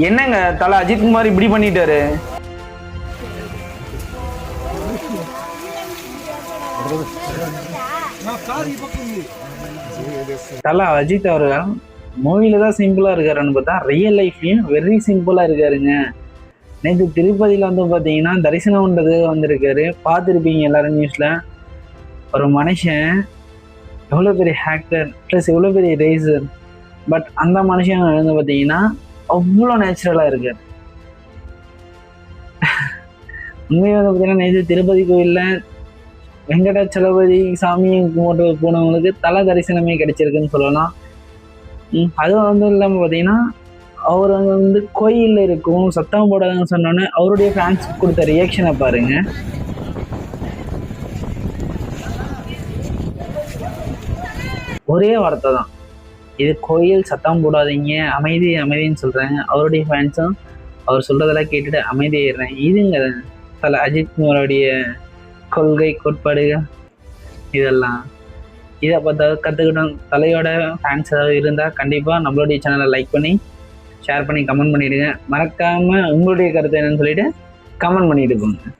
என்னங்க தல அஜித்குமார் இப்படி பண்ணிட்டாரு? தல அஜித் அவர்கள் மூவில தான் சிம்பிளா இருக்காருன்னு பார்த்தா ரியல் லைஃப்லயும் வெரி சிம்பிளா இருக்காருங்க. நேற்று திருப்பதியில வந்து பாத்தீங்கன்னா தரிசனம்ன்றது வந்திருக்காரு, பார்த்துருப்பீங்க எல்லாரும் நியூஸ்ல. ஒரு மனுஷன் எவ்வளவு பெரிய ஹேக்கர் பிளஸ் எவ்வளவு பெரிய ரேசர், பட் அந்த மனுஷன் வந்து பாத்தீங்கன்னா அவ்வளோ நேச்சுரலா இருக்காரு. உண்மையாக வந்து பார்த்தீங்கன்னா நேற்று திருப்பதி கோயில்ல வெங்கடாச்சலபதி சாமியை கும்பிட்டு போனவங்களுக்கு தல தரிசனமே கிடைச்சிருக்குன்னு சொல்லலாம். அதுவும் வந்து இல்லாமல் பார்த்தீங்கன்னா அவர் வந்து கோயிலில் இருக்கும் சத்தம் போடாதுன்னு சொன்னோன்னே அவருடைய ஃபேன்ஸ் கொடுத்த ரியாக்ஷனை பாருங்க. ஒரே வார்த்தை தான், இது கோயில் சத்தம் போடாதீங்க அமைதி அமைதின்னு சொல்றாங்க. அவருடைய ஃபேன்ஸும் அவர் சொல்றதெல்லாம் கேட்டுட்டு அமைதியாயிடுறேன். இதுங்க தல அஜித்குமாரோடைய கொள்கை கோட்பாடுகள் இதெல்லாம். இதை பார்த்தா கற்றுக்கிட்டோம். தலையோட ஃபேன்ஸ் ஏதாவது இருந்தால் கண்டிப்பாக நம்மளுடைய சேனலை லைக் பண்ணி ஷேர் பண்ணி கமெண்ட் பண்ணிவிடுங்க. மறக்காமல் உங்களுடைய கருத்து என்னன்னு சொல்லிட்டு கமெண்ட் பண்ணிட்டு போங்க.